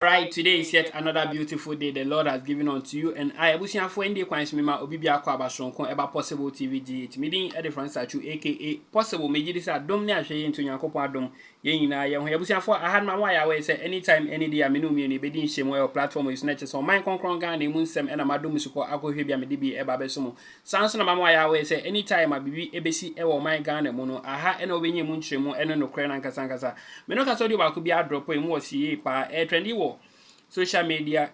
Right, today is yet another beautiful day the Lord has given unto you, and I abusia for India kwans me ma obi bia kwa abasonko eba possible TV GH meeting a different statue aka possible meji this adom ne ahwe into Nyankopon adom ye nyina ye ho abusia for ahad ma wa ya we say anytime any day amenu mi ni bedi nhye mo platform is not so mind konkron gan na mu nsem na madom suko akohwe bia me de bi eba beso mo sanso na ma wa ya we say anytime abibi ebesi e wo mind gan na mu no aha na obenye mu nkyeremu eno no kre na nkasa nkasa me no ka so di ba ko bia drop mu osi pa trendy wo social media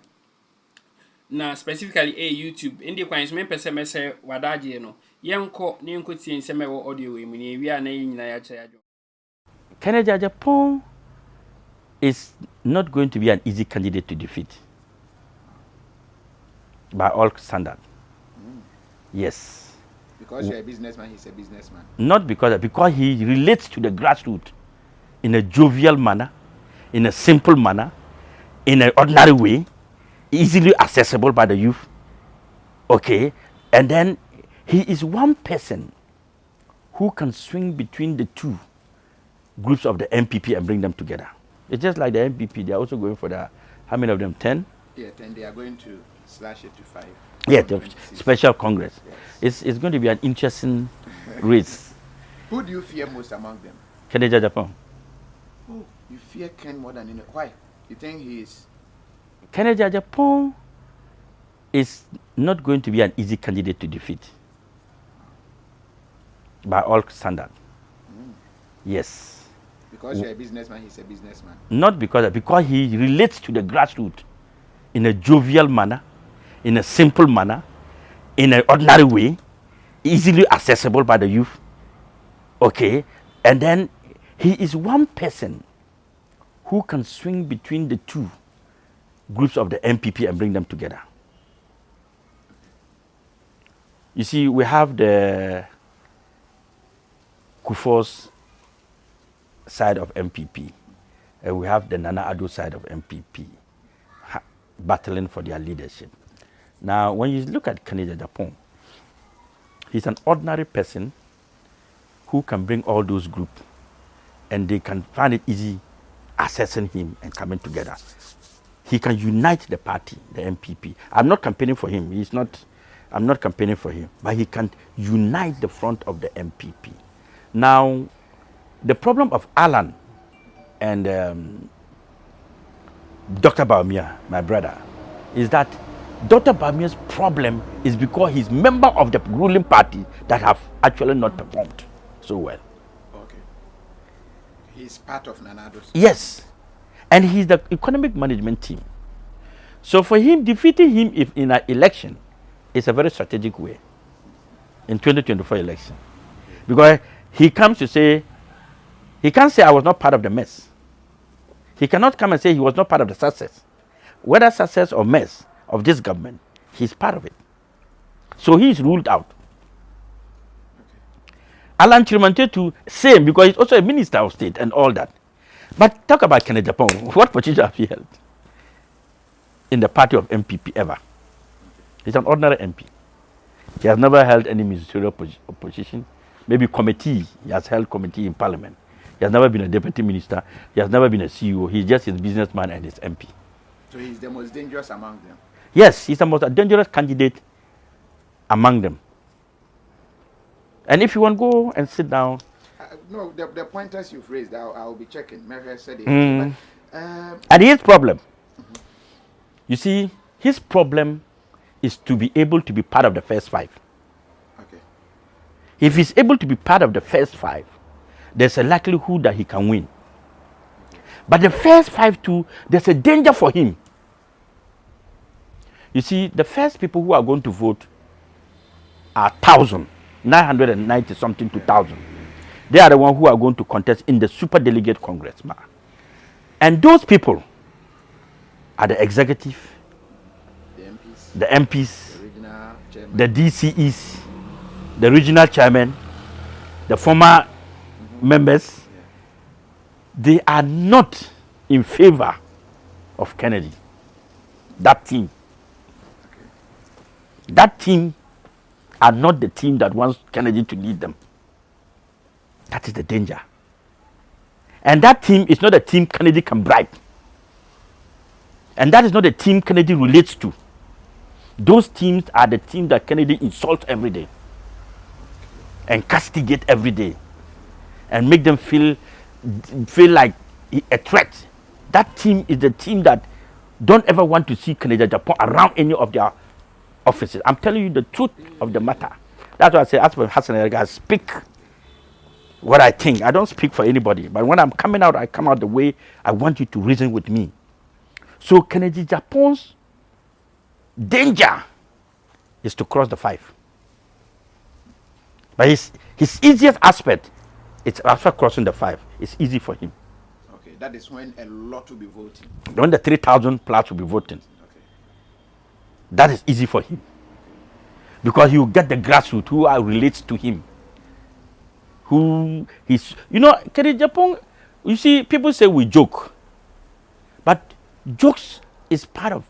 na specifically YouTube indi kwans me pese mese wadaje no yenko ne yenko tie nseme wo audio we mu ne wi a na nyina ya kya yajo. Ken Agyapong is not going to be an easy candidate to defeat by all standards. Yes. Because you're a businessman, he's a businessman. Not because he relates to the grassroots in a jovial manner, in a simple manner, in an ordinary way, easily accessible by the youth. Okay, and then he is one person who can swing between the two groups of the MPP and bring them together. It's just like the MPP, they're also going for the, how many of them, 10? Yeah, 10, they are going to slash it to 5. Yeah, the special Congress. Yes. It's going to be an interesting race. Who do you fear most among them? Ken Agyapong. Oh, you fear Ken more than anyone. Why? You think he is? Ken Agyapong is not going to be an easy candidate to defeat by all standards. Yes. Because you're a businessman, he's a businessman. Not because he relates to the grassroots in a jovial manner, in a simple manner, in an ordinary way, easily accessible by the youth. Okay, and then he is one person who can swing between the two groups of the MPP and bring them together. You see, we have the Kufuor's side of MPP, and we have the Nana Addo side of MPP battling for their leadership. Now, when you look at Ken Agyapong, he's an ordinary person who can bring all those groups, and they can find it easy accessing him and coming together. He can unite the party, the MPP. I'm not campaigning for him. I'm not campaigning for him, but he can unite the front of the MPP. Now, the problem of Alan and Dr. Bawumia, my brother, is that Dr. Bawumia's problem is because he's member of the ruling party that have actually not performed so well. Okay. He's part of Nana Addo's. Yes. And he's the economic management team. So for him, defeating him in an election is a very strategic way in 2024 election. Because he comes to say, he can't say I was not part of the mess. He cannot come and say he was not part of the success. Whether success or mess of this government, he's part of it. So he is ruled out. Okay. Alan Chirumantetu, same, because he's also a minister of state and all that. But talk about Ken Agyapong. What position have he held in the party of MPP ever? He's an ordinary MP. He has never held any ministerial position. Maybe committee. He has held committee in parliament. He has never been a deputy minister. He has never been a CEO. He's just his businessman and his MP. So he's the most dangerous among them? Yes, he's the most dangerous candidate among them. And if you want to go and sit down. No, the pointers you've raised, I'll be checking. Mary said it. And his problem, you see, his problem is to be able to be part of the first 5. Okay. If he's able to be part of the first 5, there's a likelihood that he can win. Okay. But the first 5 too, there's a danger for him. You see, the first people who are going to vote are 990 something to 1,000. They are the ones who are going to contest in the Super Delegate Congress. And those people are the executive, the MPs, the DCEs, the regional chairman, the former members. They are not in favor of Kennedy. That team. Okay. That team are not the team that wants Kennedy to lead them. That is the danger. And that team is not a team Kennedy can bribe. And that is not the team Kennedy relates to. Those teams are the teams that Kennedy insults every day and castigate every day and make them feel like a threat. That team is the team that don't ever want to see Kennedy Agyapong around any of their offices. I'm telling you the truth of the matter. That's why I say, as for Ahassan Ayariga, I speak what I think. I don't speak for anybody. But when I'm coming out, I come out the way I want you to reason with me. So Kennedy Agyapong's danger is to cross the 5. But his easiest aspect, it's after crossing the 5. It's easy for him. Okay, that is when a lot will be voting. When the 3,000 plus will be voting. Okay. That is easy for him. Because he will get the grassroots who relates to him. Who he's, you know, Kennedy Agyapong, you see, people say we joke. But jokes is part of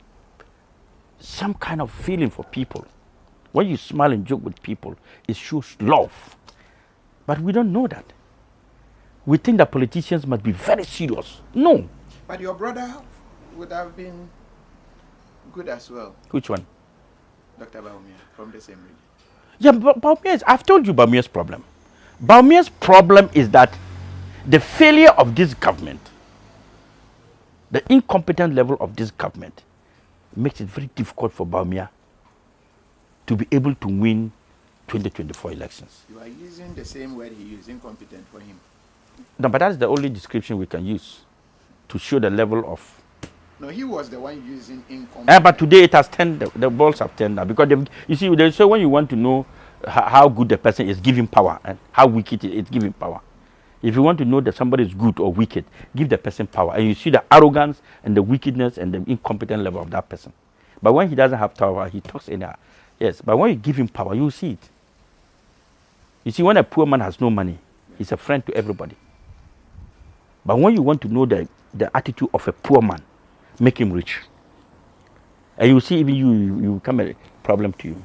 some kind of feeling for people. When you smile and joke with people, it shows love. But we don't know that. We think that politicians must be very serious. No. But your brother would have been good as well. Which one? Dr. Bawumia, from the same region. Yeah, but Bawumia's, I've told you Bawumia's problem. Bawumia's problem is that the failure of this government, the incompetent level of this government, makes it very difficult for Bawumia to be able to win 2024 elections. You are using the same word he used, incompetent, for him. No, but that's the only description we can use to show the level of. No, he was the one using incompetent. But today it has turned, the balls have turned now. Because you see, they say when you want to know how good the person is, give him power, and how wicked it is, give him power. If you want to know that somebody is good or wicked, give the person power. And you see the arrogance and the wickedness and the incompetent level of that person. But when he doesn't have power, he talks anyhow. Yes, but when you give him power, you see it. You see, when a poor man has no money, he's a friend to everybody. But when you want to know the attitude of a poor man, make him rich. And you see, even you become a problem to you.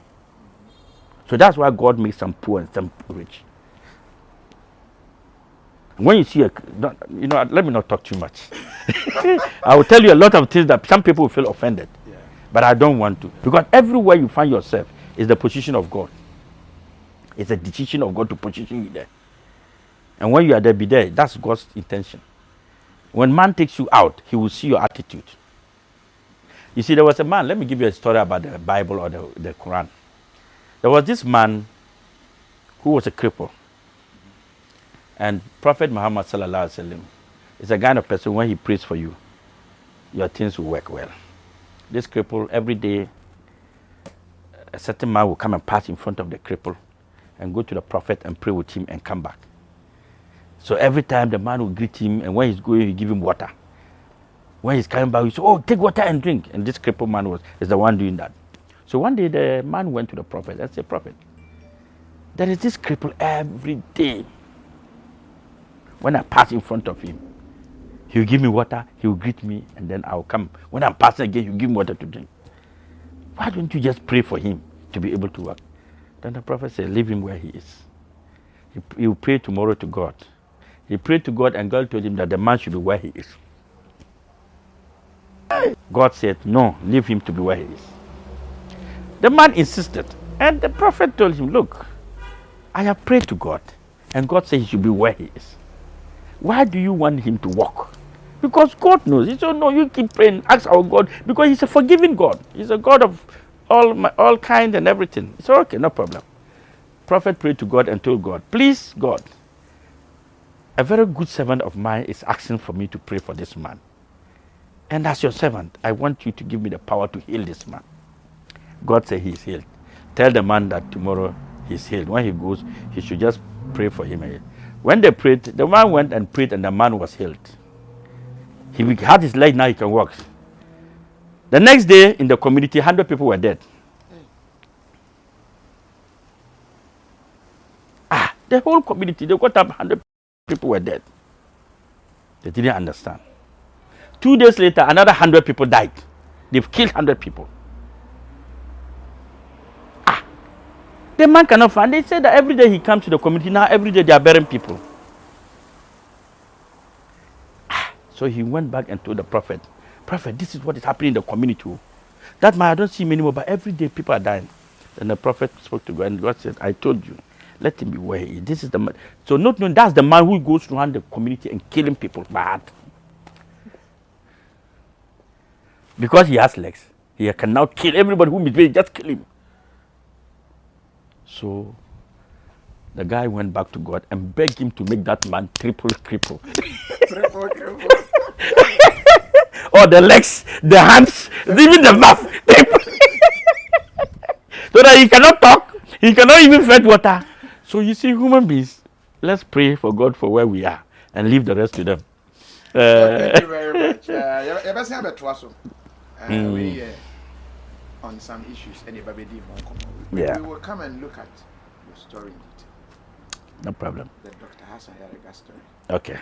So that's why God makes some poor and some rich. When you see you know, let me not talk too much. I will tell you a lot of things that some people will feel offended. Yeah. But I don't want to. Because everywhere you find yourself is the position of God. It's a decision of God to position you there. And when you are there, be there. That's God's intention. When man takes you out, he will see your attitude. You see, there was a man, let me give you a story about the Bible or the Quran. There was this man who was a cripple. And Prophet Muhammad sallallahu alaihi wasallam is a kind of person, when he prays for you, your things will work well. This cripple, every day, a certain man will come and pass in front of the cripple and go to the Prophet and pray with him and come back. So every time the man will greet him, and when he's going, he give him water. When he's coming back, he say, "Oh, take water and drink." And this crippled man is the one doing that. So one day the man went to the Prophet and said, "Prophet, there is this cripple every day. When I pass in front of him, he will give me water, he will greet me, and then I will come. When I'm passing again, he will give me water to drink. Why don't you just pray for him to be able to work?" Then the Prophet said, "Leave him where he is. He will pray tomorrow to God." He prayed to God, and God told him that the man should be where he is. God said, "No, leave him to be where he is." The man insisted, and the Prophet told him, "Look, I have prayed to God, and God said he should be where he is. Why do you want him to walk?" Because God knows. He said, "No, you keep praying, ask our God," because he's a forgiving God. He's a God of all kind and everything. It's okay, no problem. Prophet prayed to God and told God, "Please, God, a very good servant of mine is asking for me to pray for this man. And as your servant, I want you to give me the power to heal this man." God said he is healed. Tell the man that tomorrow he's healed. When he goes, he should just pray for him. When they prayed, the man went and prayed, and the man was healed. He had his leg, now he can walk. The next day in the community, 100 people were dead. The whole community, they got up, 100 people were dead. They didn't understand. 2 days later, another 100 people died. They've killed 100 people. The man cannot find. They said that every day he comes to the community. Now every day they are burying people. So he went back and told the Prophet, Prophet, this is what is happening in the community. That man, I don't see him anymore, but every day people are dying. And the prophet spoke to God, and God said, I told you, let him be where he is. This is the man. So not knowing that's the man who goes around the community and killing people bad. Because he has legs, he can now kill everybody who misbehaves, just kill him. So the guy went back to God and begged him to make that man triple cripple. Triple cripple. Or the legs, the hands, even the mouth. So that he cannot talk, he cannot even fetch water. So you see, human beings, let's pray for God for where we are and leave the rest to them. Thank you very much. We on some issues, and we will come and look at your story in detail. No problem. The Dr. Ahassan Ayariga story. Okay.